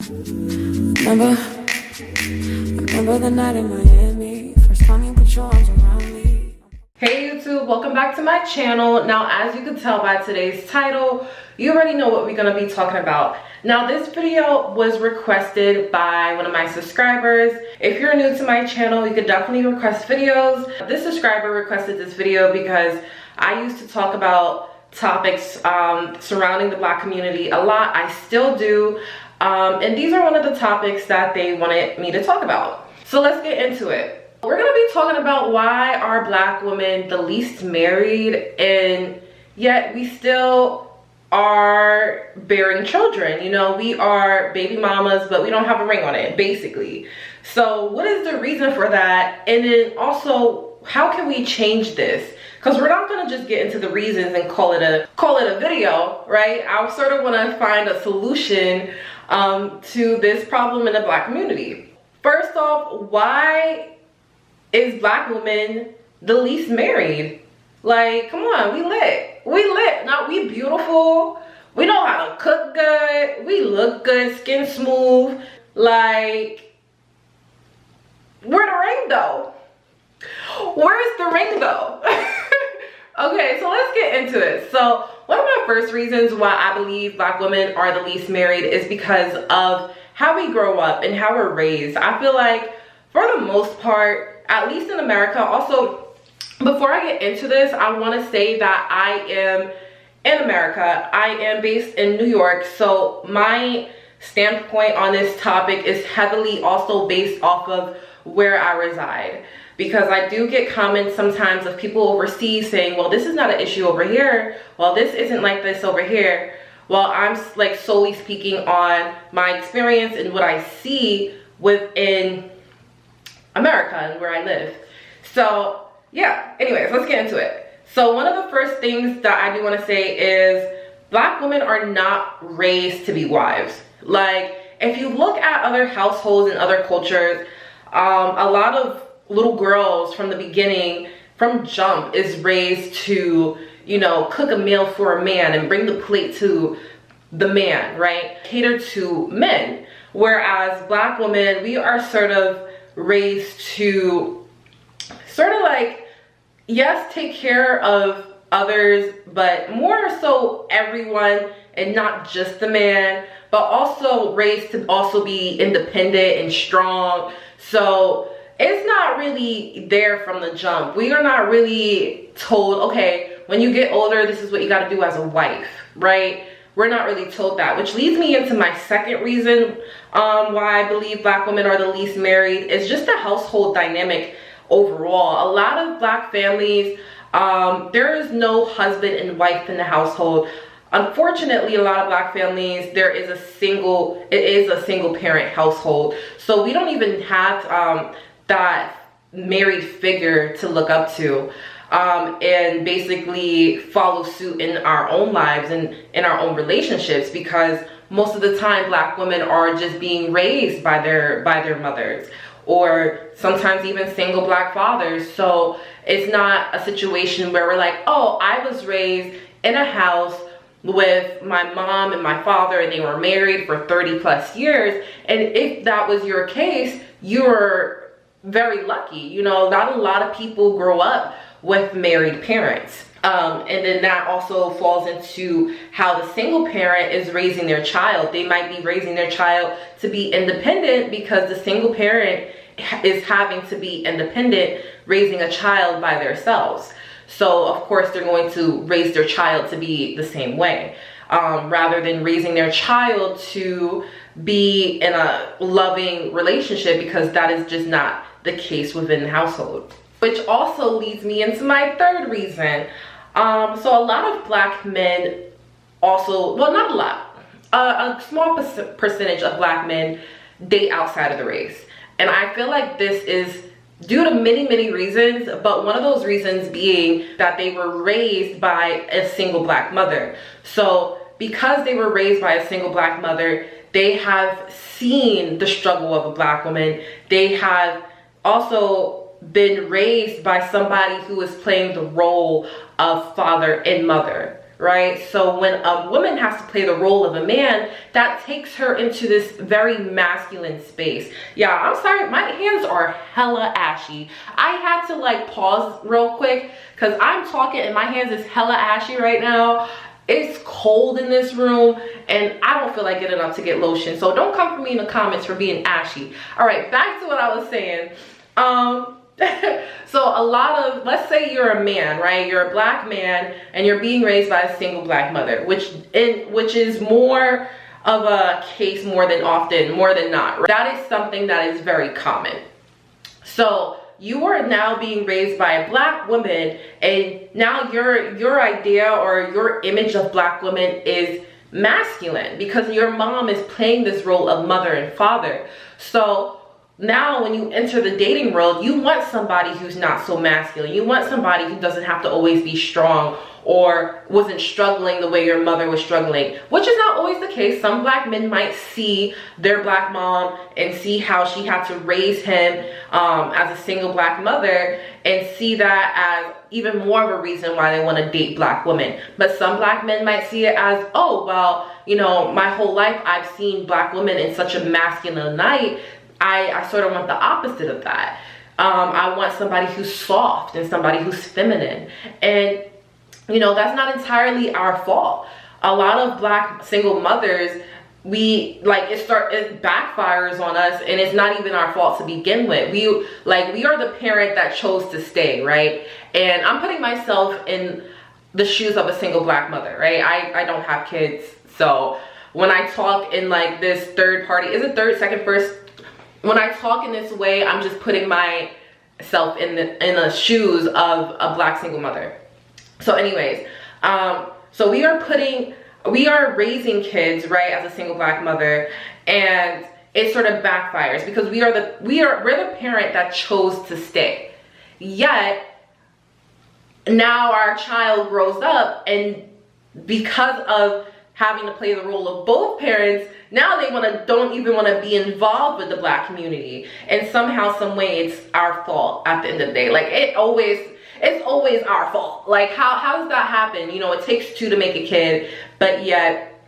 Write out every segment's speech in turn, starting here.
Remember the night in Miami, first time you put your arms around me. Hey YouTube, welcome back to my channel. Now, as you can tell by today's title, you already know what we're going to be talking about. Now, this video was requested by one of my subscribers. If you're new to my channel, you could definitely request videos. This subscriber requested this video because I used to talk about topics surrounding the Black community a lot. I still do. And these are one of the topics that they wanted me to talk about. So let's get into it. We're gonna be talking about why are Black women the least married, and yet we still are bearing children. You know, we are baby mamas, but we don't have a ring on it, basically. So what is the reason for that? And then also, how can we change this? Because we're not gonna just get into the reasons and call it a video, right? I sort of wanna find a solution to this problem in the Black community. First off, why is Black women the least married? Like, come on, we lit. Now, we beautiful. We know how to cook good. We look good, skin smooth. Like, where the ring though? Where's the ring though? Okay, so let's get into it. So one of my first reasons why I believe Black women are the least married is because of how we grow up and how we're raised. I feel like for the most part, at least in America, also, before I get into this, I want to say that I am in America. I am based in New York, so my standpoint on this topic is heavily also based off of where I reside. Because I do get comments sometimes of people overseas saying, well, this is not an issue over here. Well, this isn't like this over here. Well, I'm like solely speaking on my experience and what I see within America and where I live. So yeah, anyways, let's get into it. So one of the first things that I do want to say is Black women are not raised to be wives. Like, if you look at other households and other cultures, a lot of little girls from the beginning, from jump, is raised to, you know, cook a meal for a man and bring the plate to the man, right? Cater to men. Whereas Black women, we are sort of raised to sort of like, yes, take care of others, but more so everyone and not just the man, but also raised to also be independent and strong. So it's not really there from the jump. We are not really told, okay, when you get older, this is what you got to do as a wife, right? We're not really told that, which leads me into my second reason why I believe Black women are the least married. Is just the household dynamic overall. A lot of Black families, there is no husband and wife in the household. Unfortunately, a lot of Black families, it is a single parent household. So we don't even have that married figure to look up to and basically follow suit in our own lives and in our own relationships, because most of the time Black women are just being raised by their mothers, or sometimes even single Black fathers. So it's not a situation where we're like, oh, I was raised in a house with my mom and my father and they were married for 30 plus years. And if that was your case, you're very lucky. You know, not a lot of people grow up with married parents. And then that also falls into how the single parent is raising their child. They might be raising their child to be independent because the single parent is having to be independent, raising a child by themselves. So of course they're going to raise their child to be the same way, rather than raising their child to be in a loving relationship, because that is just not the case within the household. Which also leads me into my third reason. So a lot of Black men also, well, not a lot, a small percentage of Black men date outside of the race. And I feel like this is due to many reasons, but one of those reasons being that they were raised by a single Black mother. So because they were raised by a single Black mother, they have seen the struggle of a Black woman. They have also been raised by somebody who is playing the role of father and mother, right? So when a woman has to play the role of a man, that takes her into this very masculine space. Yeah, I'm sorry, my hands are hella ashy. I had to like pause real quick because I'm talking and my hands is hella ashy right now. It's cold in this room and I don't feel like getting up to get lotion. So don't come for me in the comments for being ashy. All right, back to what I was saying. So a lot of, let's say you're a man, right? You're a black man and you're being raised by a single black mother, which is more of a case more than not. Right? That is something that is very common. So you are now being raised by a black woman, and now your idea or your image of black women is masculine because your mom is playing this role of mother and father. So now when you enter the dating world, you want somebody who's not so masculine. You want somebody who doesn't have to always be strong or wasn't struggling the way your mother was struggling, which is not always the case. Some black men might see their black mom and see how she had to raise him as a single black mother and see that as even more of a reason why they want to date black women. But some black men might see it as, oh, well, you know, my whole life I've seen black women in such a masculine light. I sort of want the opposite of that. I want somebody who's soft and somebody who's feminine. And, you know, that's not entirely our fault. A lot of black single mothers, it backfires on us and it's not even our fault to begin with. We are the parent that chose to stay, right? And I'm putting myself in the shoes of a single black mother, right? I don't have kids. So when I talk in like this third party, is it third, second, first? When I talk in this way, I'm just putting myself in the shoes of a black single mother. So anyways, so we are raising kids, right, as a single black mother, and it sort of backfires because we're the parent that chose to stay. Yet now our child grows up, and because of having to play the role of both parents, now they don't even want to be involved with the black community, and somehow, some way, it's our fault at the end of the day. Like it's always our fault. Like how does that happen? You know, it takes two to make a kid, but yet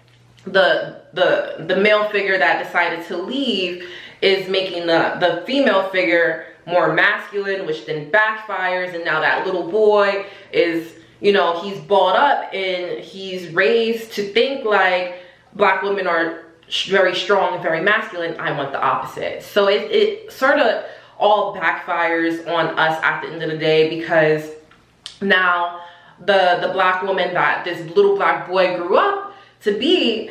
the male figure that decided to leave is making the female figure more masculine, which then backfires, and now that little boy is, you know, he's brought up and he's raised to think like black women are very strong and very masculine. I want the opposite. So it sort of all backfires on us at the end of the day, because now the black woman that this little black boy grew up to be,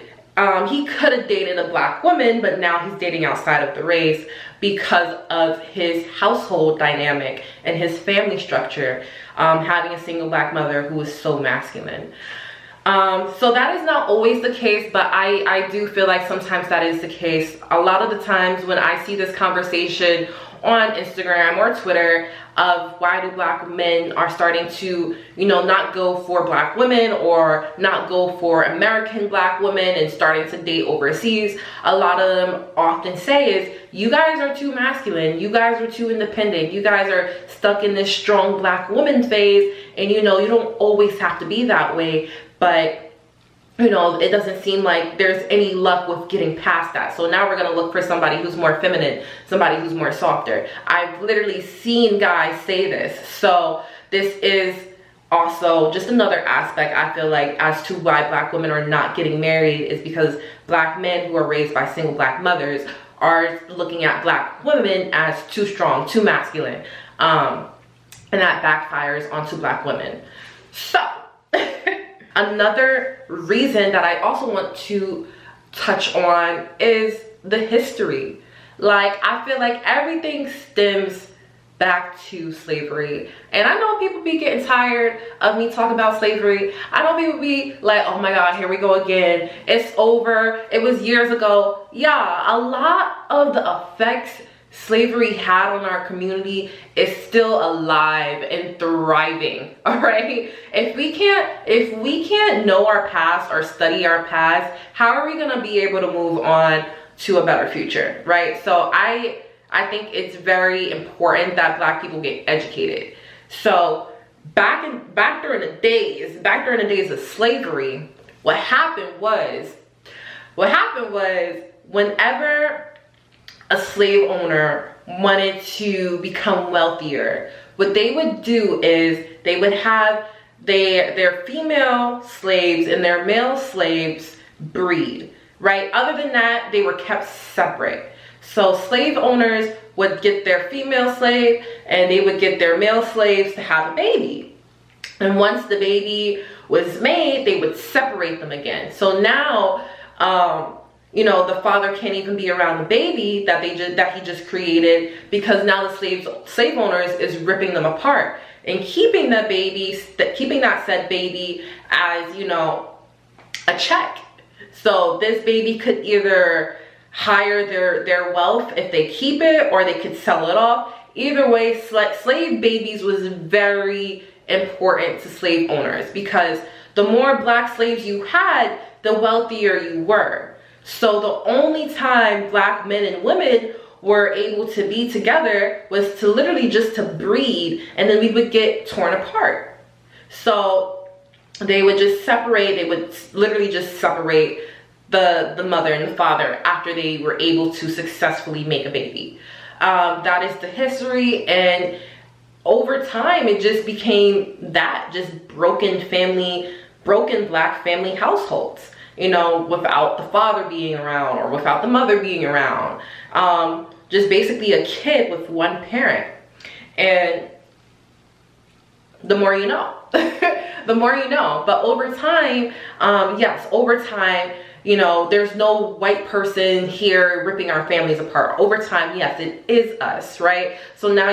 he could have dated a black woman, but now he's dating outside of the race because of his household dynamic and his family structure, having a single black mother who is so masculine. So that is not always the case, but I do feel like sometimes that is the case. A lot of the times when I see this conversation on Instagram or Twitter of why do black men are starting to, you know, not go for black women or not go for American black women and starting to date overseas, a lot of them often say is, you guys are too masculine, you guys are too independent, you guys are stuck in this strong black woman phase, and you know, you don't always have to be that way. But you know, it doesn't seem like there's any luck with getting past that. So now we're gonna look for somebody who's more feminine, somebody who's more softer. I've literally seen guys say this. So this is also just another aspect, I feel like, as to why black women are not getting married, is because black men who are raised by single black mothers are looking at black women as too strong, too masculine. And that backfires onto black women. So another reason that I also want to touch on is the history. Like, I feel like everything stems back to slavery. And I know people be getting tired of me talking about slavery. I know people be like, oh my God, here we go again. It's over. It was years ago. Yeah, a lot of the effects slavery had on our community is still alive and thriving. All right, if we can't know our past or study our past, how are we going to be able to move on to a better future, right? So I think it's very important that black people get educated. So back during the days of slavery, what happened was whenever a slave owner wanted to become wealthier, what they would do is they would have their female slaves and their male slaves breed, right? Other than that, they were kept separate. So slave owners would get their female slave and they would get their male slaves to have a baby. And once the baby was made, they would separate them again. So now, you know, the father can't even be around the baby that he just created, because now the slave owners is ripping them apart and keeping that said baby as, you know, a check. So this baby could either hire their wealth if they keep it, or they could sell it off. Either way, slave babies was very important to slave owners, because the more black slaves you had, the wealthier you were. So the only time black men and women were able to be together was to literally just to breed, and then we would get torn apart. So they would just separate, they would literally just separate the mother and the father after they were able to successfully make a baby. That is the history, and over time it just became that, just broken black family households, you know, without the father being around or without the mother being around. Just basically a kid with one parent. And the more you know. The more you know. But over time, yes, over time, you know, there's no white person here ripping our families apart. Over time, yes, it is us, right? So now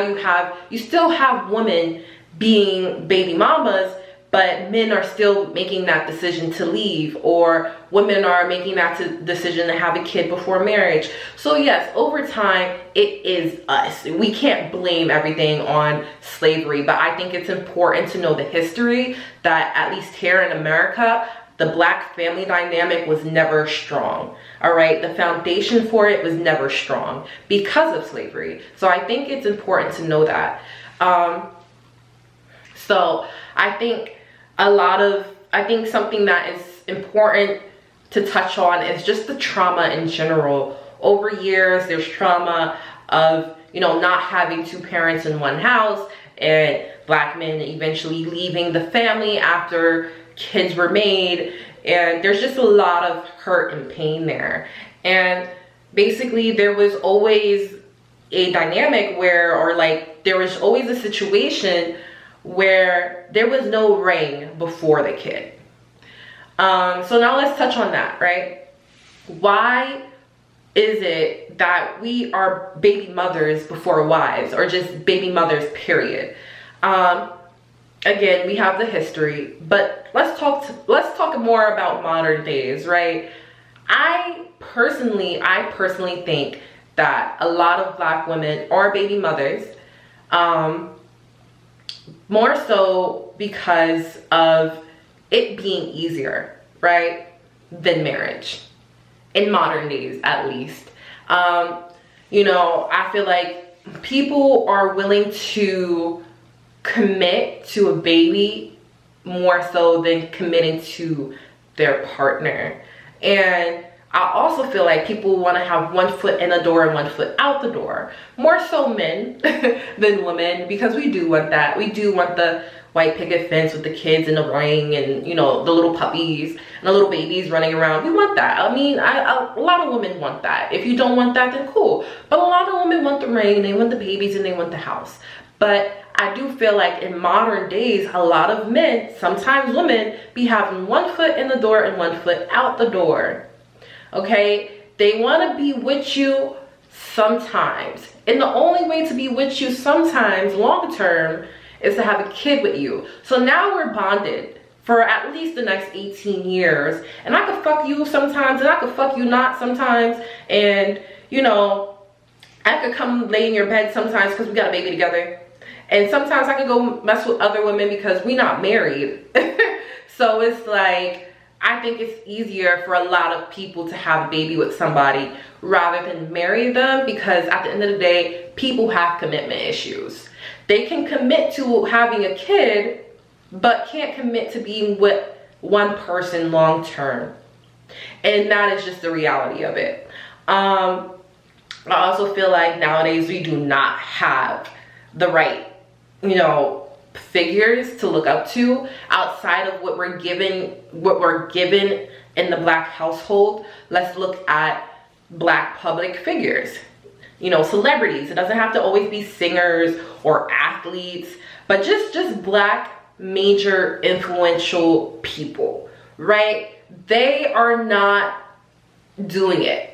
you still have women being baby mamas, but men are still making that decision to leave, or women are making that decision to have a kid before marriage. So yes, over time, it is us. We can't blame everything on slavery, but I think it's important to know the history, that at least here in America, the black family dynamic was never strong, all right? The foundation for it was never strong because of slavery. So I think it's important to know that. So I think something that is important to touch on is just the trauma in general. Over years, there's trauma of, you know, not having two parents in one house, and black men eventually leaving the family after kids were made, and there's just a lot of hurt and pain there. And basically there was always a dynamic there was always a situation where there was no ring before the kid. So now let's touch on that, right? Why is it that we are baby mothers before wives, or just baby mothers, period? Again, we have the history, but let's talk more about modern days, right? I personally think that a lot of black women are baby mothers, more so because of it being easier, right, than marriage, in modern days at least. You know, I feel like people are willing to commit to a baby more so than committing to their partner. And I also feel like people want to have one foot in the door and one foot out the door. More so men than women, because we do want that. We do want the white picket fence with the kids in the ring, and, you know, the little puppies and the little babies running around. We want that. I mean, a lot of women want that. If you don't want that, then cool. But a lot of women want the ring, they want the babies, and they want the house. But I do feel like in modern days, a lot of men, sometimes women, be having one foot in the door and one foot out the door. Okay? They want to be with you sometimes. And the only way to be with you sometimes, long term, is to have a kid with you. So now we're bonded for at least the next 18 years. And I could fuck you sometimes, and I could fuck you not sometimes. And, you know, I could come lay in your bed sometimes because we got a baby together. And sometimes I could go mess with other women because we're not married. So it's like, I think it's easier for a lot of people to have a baby with somebody rather than marry them, because at the end of the day, people have commitment issues. They can commit to having a kid but can't commit to being with one person long term. And that is just the reality of it. I also feel like nowadays we do not have the right, you know, figures to look up to outside of what we're given in the Black household. Let's look at Black public figures, you know, celebrities. It doesn't have to always be singers or athletes, but just Black major influential people, right? They are not doing it.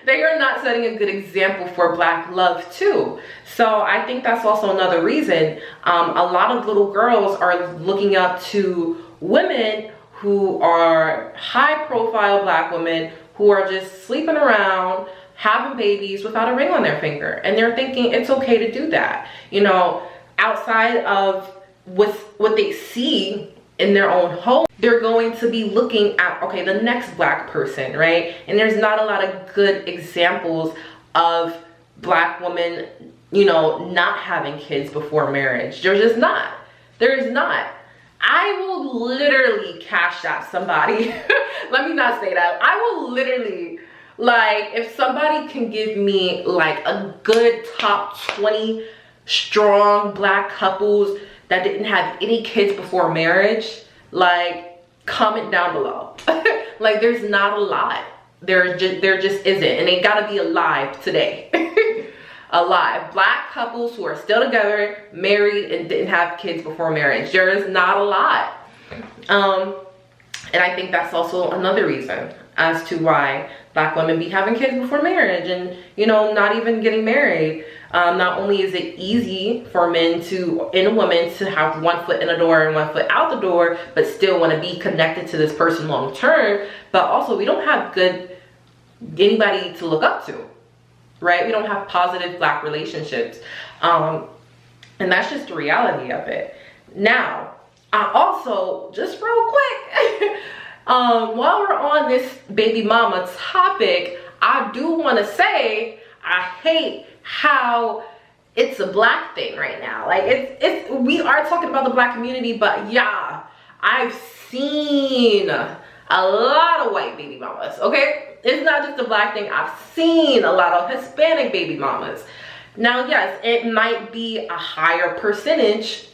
They are not setting a good example for Black love too. So I think that's also another reason a lot of little girls are looking up to women who are high profile Black women who are just sleeping around, having babies without a ring on their finger. And they're thinking it's okay to do that. You know, outside of what they see in their own home, they're going to be looking at, okay, the next Black person, right? And there's not a lot of good examples of Black women, you know, not having kids before marriage. There's just not. There is not. I will literally cash out somebody. Let me not say that. I will literally, like, if somebody can give me like a good top 20 strong Black couples that didn't have any kids before marriage, like, comment down below. Like, there's not a lot. There just isn't, and they gotta be alive today. Alive. Black couples who are still together, married, and didn't have kids before marriage. There is not a lot. And I think that's also another reason as to why Black women be having kids before marriage and, you know, not even getting married. Not only is it easy for men and women to have one foot in the door and one foot out the door, but still want to be connected to this person long term, but also we don't have anybody to look up to, right? We don't have positive Black relationships. And that's just the reality of it. Now, I also, just real quick, while we're on this baby mama topic, I do want to say I hate how it's a Black thing right now. Like, we are talking about the Black community, but yeah, I've seen a lot of white baby mamas, okay? It's not just a Black thing. I've seen a lot of Hispanic baby mamas. Now, yes, it might be a higher percentage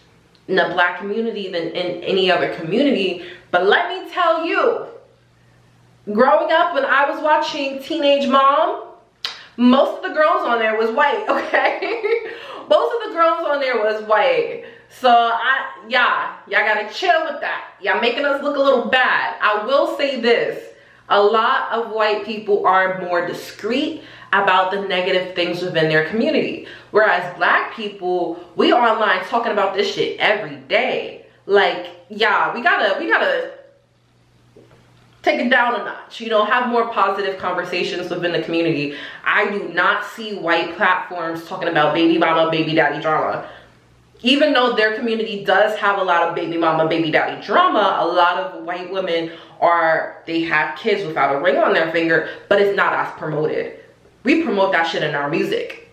in the Black community than in any other community, but let me tell you, growing up when I was watching Teenage Mom, most of the girls on there was white, okay? Most of the girls on there was white. So y'all gotta chill with that. Y'all making us look a little bad. I will say this, a lot of white people are more discreet about the negative things within their community. Whereas Black people, we online talking about this shit every day. Like, yeah, we gotta take it down a notch, you know, have more positive conversations within the community. I do not see white platforms talking about baby mama, baby daddy drama. Even though their community does have a lot of baby mama, baby daddy drama, a lot of white women they have kids without a ring on their finger, but it's not as promoted. We promote that shit in our music.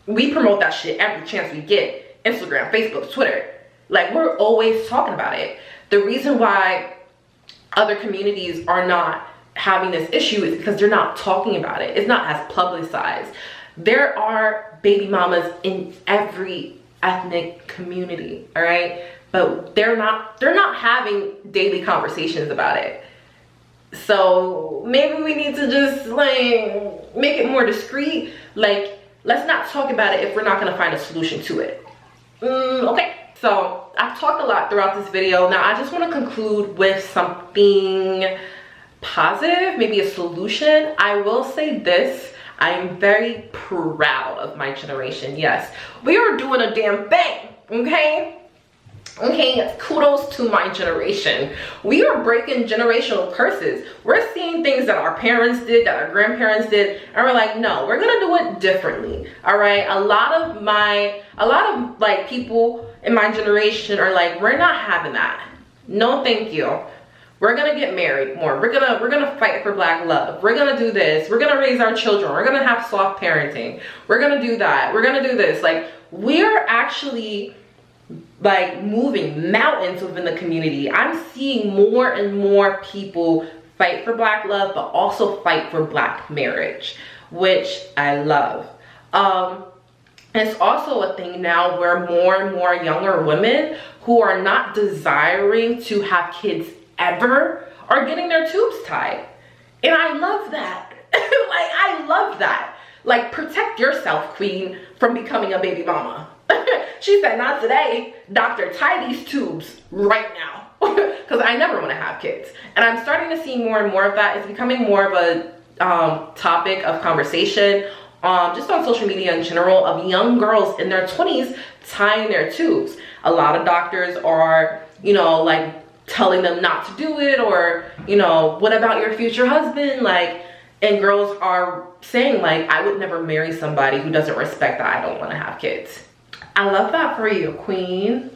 We promote that shit every chance we get. Instagram, Facebook, Twitter. Like, we're always talking about it. The reason why other communities are not having this issue is because they're not talking about it. It's not as publicized. There are baby mamas in every ethnic community, all right? But they're not having daily conversations about it. So maybe we need to just, like, make it more discreet. Like, let's not talk about it if we're not gonna find a solution to it. Okay. So I've talked a lot throughout this video. Now I just want to conclude with something positive, maybe a solution. I will say this, I am very proud of my generation. Yes, we are doing a damn thing, okay? Okay, kudos to my generation. We are breaking generational curses. We're seeing things that our parents did, that our grandparents did, and we're like, no, we're gonna do it differently. All right, a lot of like people in my generation are like, we're not having that. No, thank you. We're gonna get married more. We're gonna fight for Black love. We're gonna do this. We're gonna raise our children. We're gonna have soft parenting. We're gonna do that. We're gonna do this. Like, we're actually like moving mountains within the community. I'm seeing more and more people fight for Black love, but also fight for Black marriage, which I love. It's also a thing now where more and more younger women who are not desiring to have kids ever are getting their tubes tied. And I love that. Like, I love that. Like, protect yourself, queen, from becoming a baby mama. She said, not today. Doctor, tie these tubes right now. Because I never want to have kids. And I'm starting to see more and more of that. It's becoming more of a topic of conversation just on social media in general, of young girls in their 20s tying their tubes. A lot of doctors are, you know, like telling them not to do it, or, you know, what about your future husband? Like, and girls are saying, like, I would never marry somebody who doesn't respect that I don't want to have kids. I love that for you, queen.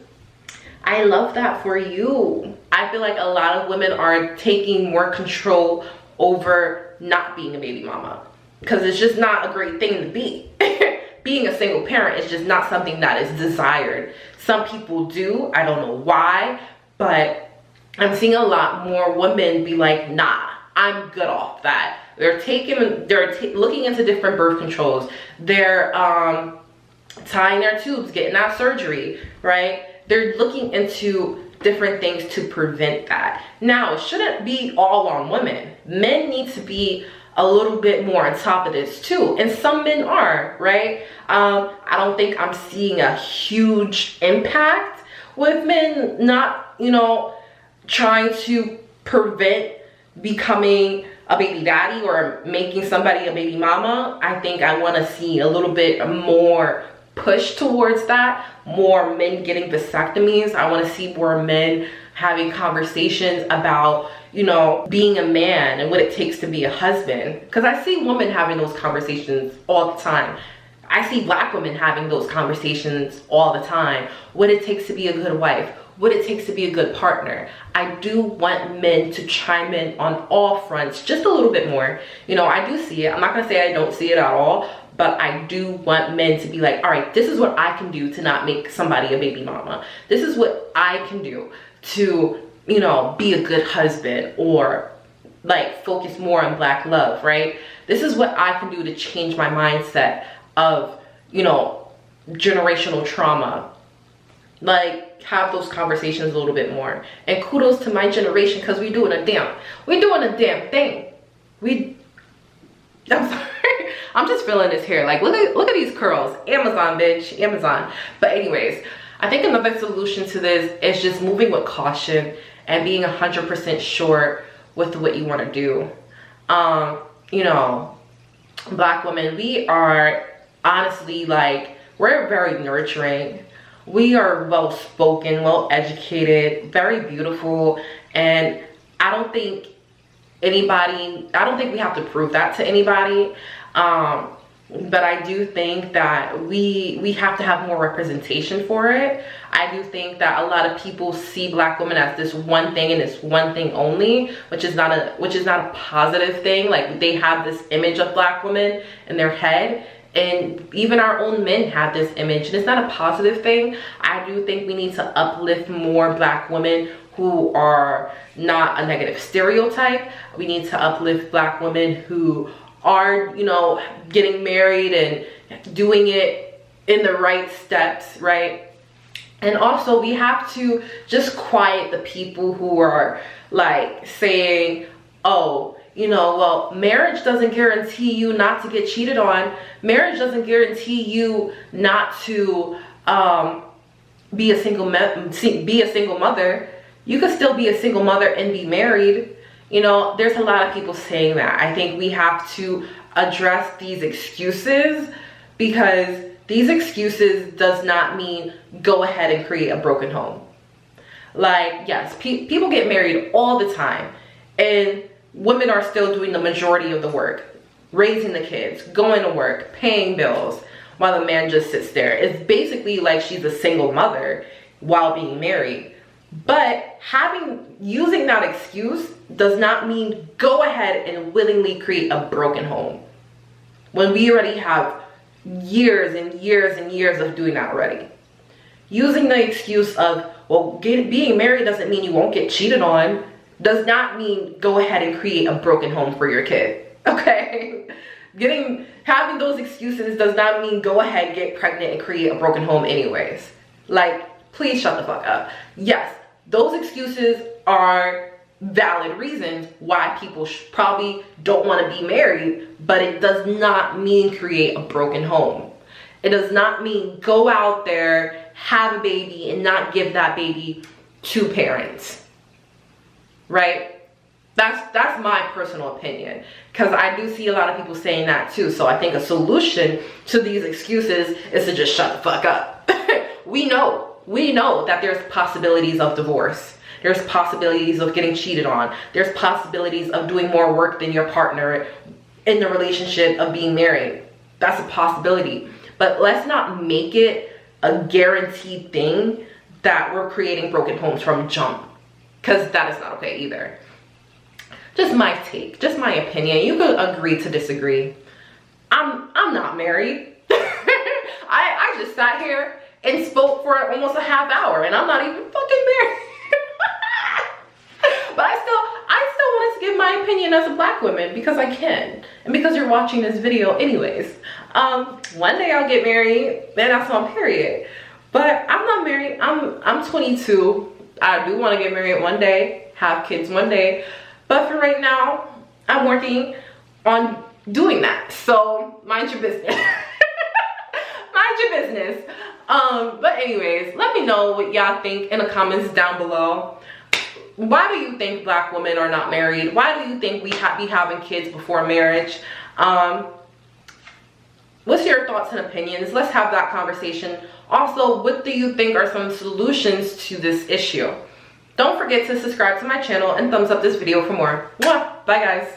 I love that for you. I feel like a lot of women are taking more control over not being a baby mama, because it's just not a great thing to be. Being a single parent is just not something that is desired. Some people do, I don't know why, but I'm seeing a lot more women be like, nah, I'm good off that. They're looking into different birth controls. They're tying their tubes, getting that surgery, right? They're looking into different things to prevent that. Now, it shouldn't be all on women. Men need to be a little bit more on top of this too, and some men are, right? I don't think I'm seeing a huge impact with men not, you know, trying to prevent becoming a baby daddy or making somebody a baby mama. I think I want to see a little bit more push towards that, more men getting vasectomies. I want to see more men having conversations about, you know, being a man and what it takes to be a husband. Because I see women having those conversations all the time. I see Black women having those conversations all the time. What it takes to be a good wife, what it takes to be a good partner. I do want men to chime in on all fronts just a little bit more. You know, I do see it. I'm not gonna say I don't see it at all, but I do want men to be like, all right, this is what I can do to not make somebody a baby mama. This is what I can do to, you know, be a good husband, or like focus more on Black love, right? This is what I can do to change my mindset of, you know, generational trauma. Like, have those conversations a little bit more. And kudos to my generation, because we're doing a damn thing. I'm sorry. I'm just feeling this hair. Like, look at these curls. Amazon, bitch. Amazon. But anyways, I think another solution to this is just moving with caution and being 100% sure with what you want to do. You know, Black women, we are honestly, like, we're very nurturing. We are well-spoken, well-educated, very beautiful, and I don't think we have to prove that to anybody. But I do think that we have to have more representation for it. I do think that a lot of people see Black women as this one thing and this one thing only, which is not a positive thing. Like, they have this image of Black women in their head, and even our own men have this image, and it's not a positive thing. I do think we need to uplift more Black women who are not a negative stereotype. We need to uplift Black women who are, you know, getting married and doing it in the right steps, right? And also, we have to just quiet the people who are like saying, oh, you know, well, marriage doesn't guarantee you not to get cheated on. Marriage doesn't guarantee you not to be a single mother. You could still be a single mother and be married. You know, there's a lot of people saying that. I think we have to address these excuses, because these excuses does not mean go ahead and create a broken home. Like, yes, people get married all the time, and women are still doing the majority of the work, raising the kids, going to work, paying bills, while the man just sits there. It's basically like she's a single mother while being married. But using that excuse does not mean go ahead and willingly create a broken home, when we already have years and years and years of doing that already. using the excuse of, well, being married doesn't mean you won't get cheated on, does not mean go ahead and create a broken home for your kid, okay? Having those excuses does not mean go ahead, get pregnant, and create a broken home anyways. Like, please shut the fuck up. Yes, those excuses are valid reasons why people probably don't want to be married, but it does not mean create a broken home. It does not mean go out there, have a baby, and not give that baby to parents, right? That's my personal opinion, because I do see a lot of people saying that too. So I think a solution to these excuses is to just shut the fuck up. We know that there's possibilities of divorce. There's possibilities of getting cheated on. There's possibilities of doing more work than your partner in the relationship of being married. That's a possibility. But let's not make it a guaranteed thing that we're creating broken homes from jump, because that is not okay either. Just my take, just my opinion. You could agree to disagree. I'm not married. I just sat here and spoke for almost a half hour, and I'm not even fucking married. But I still wanted to give my opinion as a black woman, because I can, and because you're watching this video anyways. One day I'll get married, and that's on period. But I'm not married. I'm 22. I do want to get married one day, have kids one day. But for right now, I'm working on doing that. So mind your business. Mind your business. But anyways, let me know what y'all think in the comments down below. Why do you think black women are not married? Why do you think we be having kids before marriage? What's your thoughts and opinions? Let's have that conversation. Also, what do you think are some solutions to this issue? Don't forget to subscribe to my channel and thumbs up this video for more. Mwah! Bye guys.